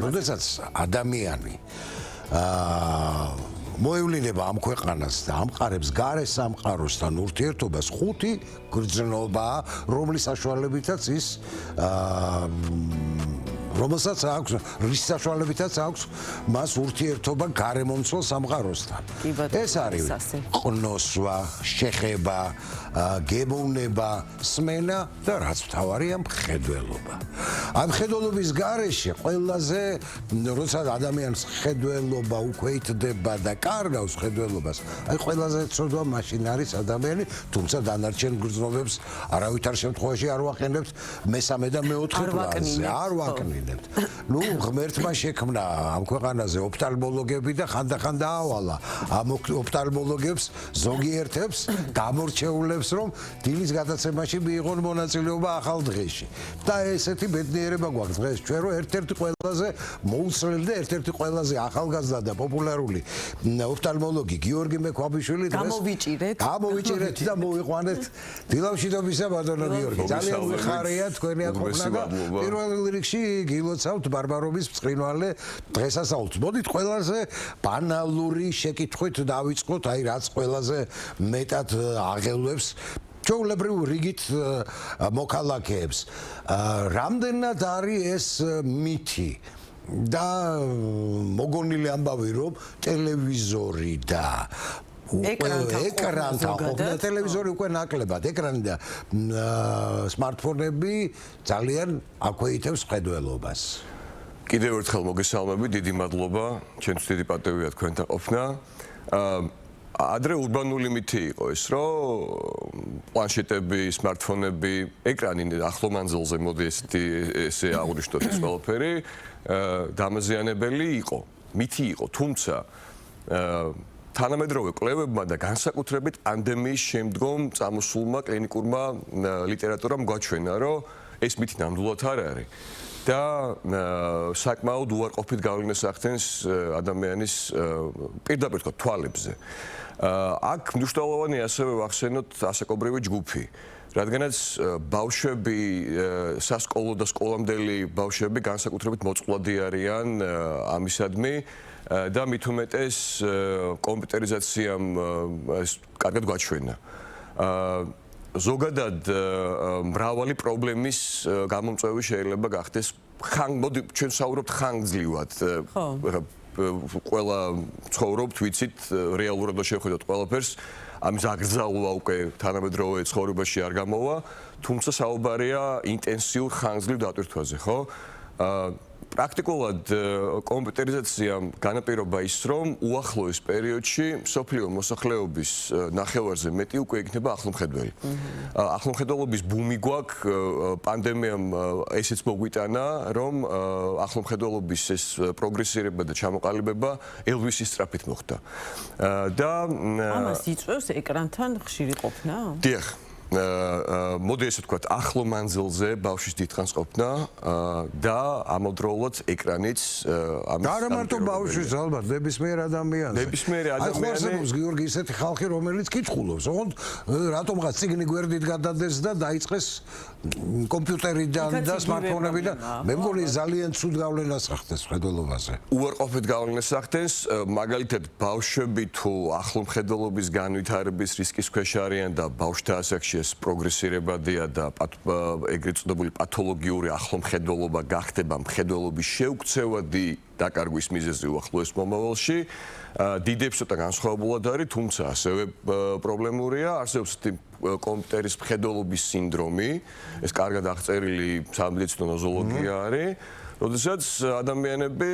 როდესაც ადამიანი მოევლინება ამ ქვეყანას და ამყარებს გარე სამყაროსთან ურთიერთობას, ხუთი გრძნობა, რომლის საშუალებითაც ის რომელსაც აქვს, რის საშუალებითაც აქვს მას ურთიერთობა გარემომცველ სამყაროსთან. ეს არის ყნოსვა, შეხება, გემოვნება, სმენა და რაც მთავარია, მხედველობა. ამ მხედველობის გარეშე ყველაზე, როცა ადამიანს მხედველობა უკვე იტდება და კარგავს მხედველობას, აი ყველაზე ცოდვა მაშინ არის ადამიანი, თუმცა დანარჩენ გრძნობებს არავითარ შემთხვევაში არ ვაყენებთ მესამე და მეოთხე პლანზე, არ ვაკნინებთ. ნუ ღმერთმა შექმნა ამ ქვეყანაზე ოფთალმოლოგები და ხანდახან დაავალა ამ ოფთალმოლოგებს ზოგიერთებს გამორჩეულებს რომ დილის გადაცემაში მიიღონ მონაწილეობა ახალ დღეში და ესეთი ბედნიერება გვაქვს დღეს ჩვენ რომ ერთ-ერთი ყველაზე მოუცვლელი და ერთ-ერთი ყველაზე ახალგაზრდა და პოპულარული ოფთალმოლოგი გიორგი მექვაბიშვილი დღეს გამოვიჭირეთ და მოვიყვანეთ დილამშვიდობისა ბატონო გიორგი ძალიან მიხარია თქვენი ყოფნა და პირველ რიგში გილოცავთ ბარბარობის ბრწყინვალე დღესასწაულს. მოდით ყველაზე ბანალური შეკითხვით დავიწყოთ, აი რაც ყველაზე მეტად აღელვებს ჩვეულებრივ რიგით მოქალაქეებს. რამდენად არის ეს მითი და მოგონილი ამბავი რომ ტელევიზორი და ეკრანთან ყოფნა ტელევიზორი უკვე ნაკლებად ეკრანი და სმარტფონები ძალიან აქვეითებს მხედველობას. კიდევ ერთხელ მოგესალმები, დიდი მადლობა, ჩვენთვის დიდი პატივია თქვენთან ყოფნა. ადრე ურბანული მითი იყო ეს, რომ პლანშეტები, სმარტფონები, ეკრანი ახლო მანძილზე მოდი ესე აღვნიშნოთ ეს ყველაფერი, დამაზიანებელი იყო, მითი იყო, თუმცა თანამედროვე კვლევებმა და განსაკუთრებით პანდემიის შემდგომ წამოსულმა კლინიკურმა ლიტერატურამ გვაჩვენა, რომ ეს მითი ნამდვილად არ არის და საკმაოდ უარყოფით გავლენას ახდენს ადამიანის პირდაპირ თქვა თვალებზე. აქ მნიშვნელოვანია ასევე ვახსენოთ ასაკობრივი ჯგუფი, რადგანაც ბავშვები, სასკოლო და სკოლამდელი ბავშვები განსაკუთრებით მოწყვლადი არიან ამისადმი და მით უმეტეს კომპიუტერიზაციამ ეს კარგად გვაჩვენა. ზოგადად მრავალი პრობლემის გამომწვევი შეიძლება გახდეს მოდი ჩვენ საუბრობთ ხანგრძლივად. ყველა ცხოვრობთ, ვიცით, რეალურად და შევხედოთ ყველაფერს. ამის აკრძალვა უკვე თანამედროვე ცხოვრებაში არ გამოვა, თუმცა საუბარია ინტენსიურ ხანგრძლივ დატვირთვაზე, ხო? პრაქტიკულად კომპიუტერიზაციამ განაპირობა ის, რომ უახლოეს პერიოდში მსოფლიო მოსახლეობის ნახევარზე მეტი უკვე იქნება ახლომხედველი. ახლომხედველობის ბუმი გვაქვს, პანდემიამ ესეც მოგვიტანა, რომ ახლომხედველობის ეს პროგრესირება და ჩამოყალიბება ელვისის სწრაფით მოხდა. და ამას იწვევს ეკრანთან ხშირი ყოფნა? დიახ. მოდი ესე ვთქვათ, ახლო მანძილზე ბავშვის დიდხანს ყოფნა და ამავდროულად ეკრანიც ამის და არა მარტო ბავშვის, ალბათ ნებისმიერ ადამიანზე. ნებისმიერ ადამიანი. აი ხوارსებს გიორგი ისეთი ხალხი, რომელიც კითხულობს, ოღონდ რატომღაც წიგნი გვერდით გადადეს და დაიწყეს კომპიუტერიდან და სმარტფონებიდან. მე მგონი ძალიან ცუდ გავლენას ახდენს მხედველობაზე. უარყოფით გავლენას ახდენს, მაგალითად ბავშვები თუ ახლო მხედველობის განვითარების რისკის ქვეშ არიან და ბავშვთა ასაკში ეს პროგრესირებადია და ეგრეთ წოდებული პათოლოგიური ახლომხედველობა გახდება მხედველობის შეუქცევადი დაკარგვის მიზეზი უახლოეს მომავალში. დიდებს ცოტა განსხვავებულად არის, თუმცა ასევე პრობლემურია, არსებობს კომპიუტერის მხედველობის სინდრომი, ეს კარგად აღწერილი სამედიცინო ნოზოლოგია არის. როდესაც ადამიანები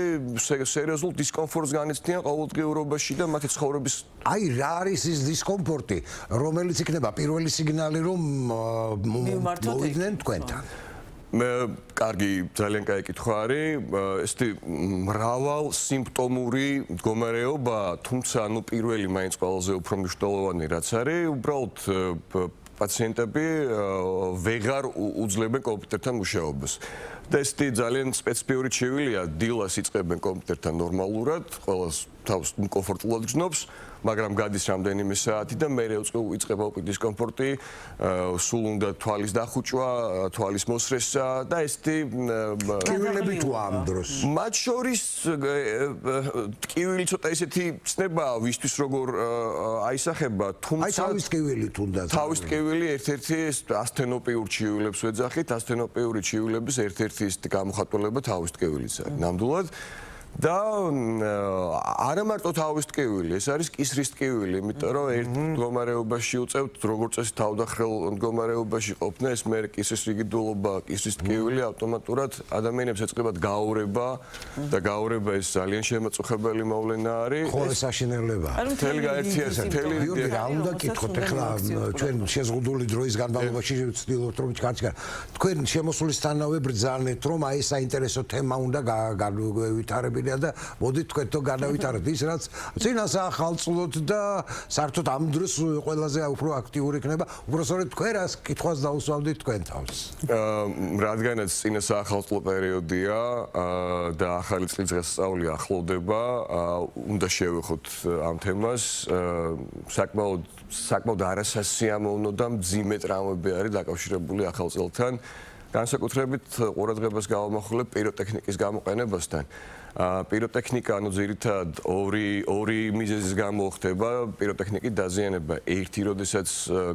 სერიოზულ დისკომფორტს განიცდიან ყოველდღიურობაში და მათი ცხოვრების აი რა არის ის დისკომფორტი, რომელიც იქნება პირველი სიგნალი, რომ მოვიდნენ თქვენთან? კარგი, ძალიან კაი კითხვა არის. ესეთი მრავალ სიმპტომური მდგომარეობა, თუმცა ანუ პირველი მაინც ყველაზე უფრო მნიშვნელოვანი რაც არის, უბრალოდ პაციენტები ვეღარ უძლებენ კომპიუტერთან მუშაობას. და ესეთი ძალიან სპეციფიური ჩივილია, დილას იწყებენ კომპიუტერთან ნორმალურად, ყველას თავს კომფორტულად გრძნობს, მაგრამ გადის რამდენიმე საათი და მერე იწყება უკეთ დისკომფორტი, სულ უნდა თვალის დახუჭვა, თვალის მოსრესა და ესეთი ტკივილები თუ ამ დროს. მათ შორის ტკივილი ცოტა ისეთი ცნებაა, ვისთვის როგორ აისახება, თუმცა თავის ტკივილი თუნდაც. თავის ტკივილი ერთ-ერთი ასთენოპიურ ჩივილებს ვეძახით, ასთენოპიური ჩივილების ერთ-ერთი გამოხატულება თავის ტკივილიც არის. ნამდვილად და არა მარტო თავის ტკივილი, ეს არის კისრის ტკივილი, იმიტომ რომ ერთ მდგომარეობაში უწევთ, როგორც წესი თავდახრილ მდგომარეობაში ყოფნა, ეს მე კისრის რიგიდულობა, კისრის ტკივილი ავტომატურად ადამიანებს ეწყებათ გაურება და გაურება ეს ძალიან შემაწუხებელი მოვლენა არის. ხო, ეს აშინელებაა. მთელი გაერთიანება, მთელი გიორგი, რა უნდა გითხოთ ახლა ჩვენ შეზღუდული დროის განმავლობაში ვცდილობთ რომ კარჩკა თქვენ შემოსვლისთანავე ბრძანეთ რომ აი ეს საინტერესო თემა უნდა გავითარებინათ და მოდით თქვენ თო განავითაროთ ის რაც წინას ახალწლოთ და საერთოდ ამ დროს ყველაზე უფრო აქტიური იქნება უბრალოდ თქვენ რას კითხვას დაუსვამდით თქვენ თავს რადგანაც წინას ახალწლო პერიოდია და ახალი წლის დღესასწაული ახლოვდება უნდა შევეხოთ ამ თემას საკმაოდ არასასიამოვნო და მძიმე ტრამვები არის დაკავშირებული ახალწლთან განსაკუთრებით ყურადღებას გავამახვილებ პიროტექნიკის გამოყენებასთან პიროტექნიკა ანუ ძირითადად ორი მიზეზის გამო ხდება პიროტექნიკის დაზიანება ერთი როდესაც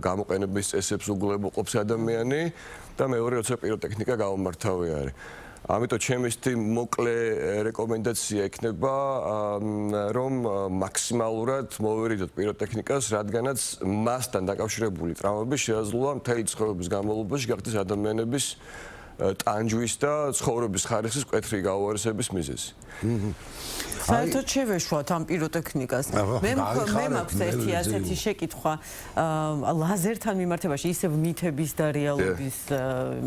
გამოყენების წესებს უგულებელყოფს ადამიანი და მეორე როცა პიროტექნიკა გამომართავი არის ამიტომ ჩემი მოკლე რეკომენდაცია იქნება რომ მაქსიმალურად მოვერიდოთ პიროტექნიკას რადგანაც მასთან დაკავშირებული ტრამვები შეაძლოა მთელი ცხოვრების განმავლობაში გახდეს ადამიანების ტანჯვის და ცხოვრების ხარისხის მკვეთრი გაუარესების მიზეზი. საერთოდ შევეშვათ ამ პიროტექნიკას. მე მაქვს ერთი ასეთი შეკითხვა ლაზერთან მიმართებაში ისევ მითების და რეალობის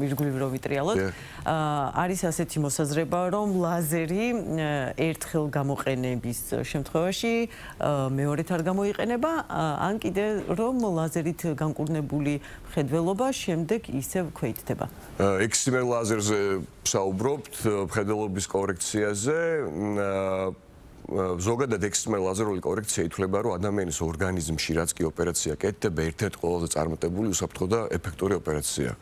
ირგვლივ რომ ვიტრიალოთ. არის ასეთი მოსაზრება რომ ლაზერი ერთხელ გამოყენების შემთხვევაში მეორედ არ გამოიყენება ან კიდე რომ ლაზერით განკურნებული მხედველობა შემდეგ ისევ ქვეითდება. ექსიმერ ლაზერზე საუბრობთ მხედველობის კორექციაზე ზოგადად ექსიმერ ლაზერული კორექცია ითვლება რომ ადამიანის ორგანიზმში რაც კი ოპერაცია კეთდება ერთ-ერთი ყველაზე წარმატებული უსაფრთხო და ეფექტური ოპერაციაა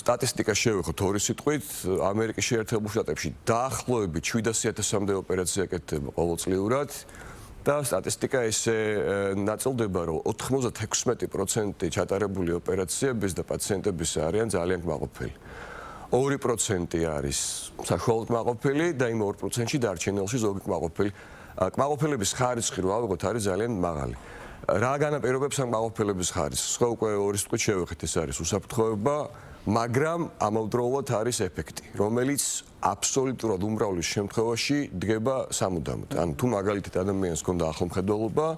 სტატისტიკა შევეხოთ ორი სიტყვით ამერიკის შეერთებულ შტატებში დაახლოებით 700,000-მდე ოპერაცია კეთდება ყოველწლიურად და სტატისტიკა ესე ნაწილდება რომ 96% ჩატარებული ოპერაციების და პაციენტების არიან ძალიან კმაყოფილი 2% არის საშუალოდ კმაყოფილი და იმ 2%-ში დარჩენილში ზოგი კმაყოფილი კმაყოფილების ხარისხი რო ავიღოთ არის ძალიან მაღალი რა განაპირობებს ამ კმაყოფილების ხარისხს ხო უკვე ორი სიტყვით შევეხეთ ეს არის უსაფრთხოება მაგრამ ამავდროულად არის ეფექტი რომელიც აბსოლუტურად უმრავლეს შემთხვევაში დგება სამუდამოდ. ანუ თუ მაგალითად ადამიანს ჰქონდა ახლომხედველობა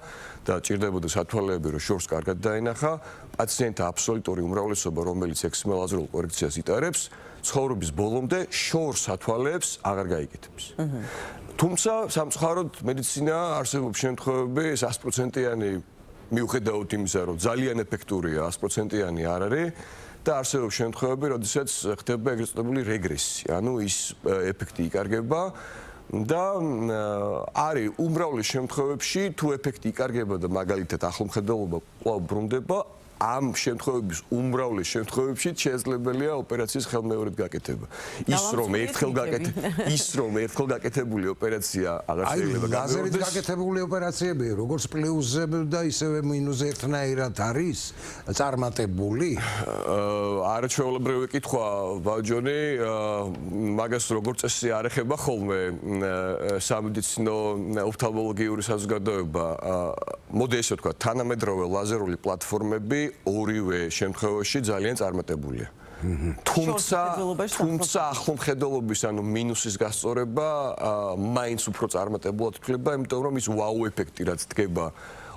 და ჭირდებოდა სათვალეები რომ შორს კარგად დაენახა, პაციენტთა აბსოლუტური უმრავლესობა რომელიც ექსიმერ ლაზერულ კორექციას იტარებს, ცხოვრების ბოლომდე შორს სათვალეებს აღარ გაიკეთებს. თუმცა სამწუხაროდ მედიცინა არსებობს შემთხვევები 100%-იანი მიუხედავად იმისა რომ ძალიან ეფექტურია 100%-იანი არ არის და არსებობს შემთხვევები, როდესაც ხდება ეგრეთ წოდებული რეგრესი, ანუ ის ეფექტი იკარგება და არის უმრავლეს შემთხვევებში თუ ეფექტი იკარგება და მაგალითად ახლომხედველობა კვლავ ბრუნდება, ამ შემთხვევების უმრავლეს შემთხვევებში შესაძლებელია ოპერაციის ხელმეორედ გაკეთება. ის რომ ერთხელ გაკეთებული ოპერაცია აღარ შეიძლება გამოვიდეს. აი, ლაზერით გაკეთებული ოპერაციები როგორც პლუსზე და ისევე მინუსზე ერთნაირად არის წარმატებული? არაჩვეულებრივი კითხვა, ბაჯონი, მაგას როგორც წესი არ ეხება ხოლმე სამედიცინო ოფთალმოლოგიური საზოგადოება. მოდი ესე ვთქვა, თანამედროვე ლაზერული პლატფორმები ორივე შემთხვევაში ძალიან წარმატებულია. თუმცა ახლომხედველობის ანუ მინუსის გასწორება მაინც უფრო წარმატებულად ითვლება, იმიტომ რომ ის ვაუ ეფექტი რაც დგება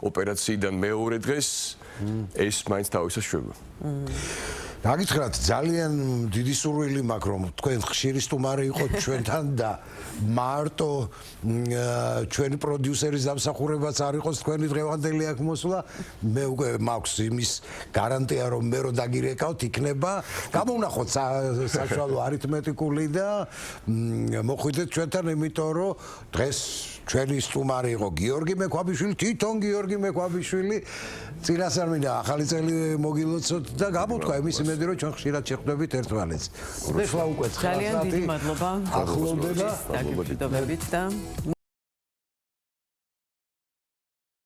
ოპერაციიდან მეორე დღეს ეს მაინც თავისას შვება. დაგითხრათ, ძალიან დიდი სურვილი მაქვს, რომ თქვენ ხშირი სტუმარი იყოთ ჩვენთან და მარტო ჩვენი პროდიუსერის დამსახურებაც არ იყოს თქვენი დღევანდელი აქ მოსვლა. მე უკვე მაქვს იმის გარანტია, რომ მე რო დაგირეკავთ, იქნება გამოვნახოთ საშუალო არითმეტიკული და მოხვიდეთ ჩვენთან, იმიტომ რომ დღეს ჩვენი სტუმარი იყო გიორგი მექვაბიშვილი, თვითონ გიორგი მექვაბიშვილი. წინასწარ მინდა ახალი წელი მოგილოცოთ და გამოთქვა იმის იმედი, რომ ჩვენ ხშირად შეხვდებით ერთმანეთს. ეხლა უკვე 9 საათი. ძალიან დიდი მადლობა. ახლოვდება. დაგიფრთხილებით და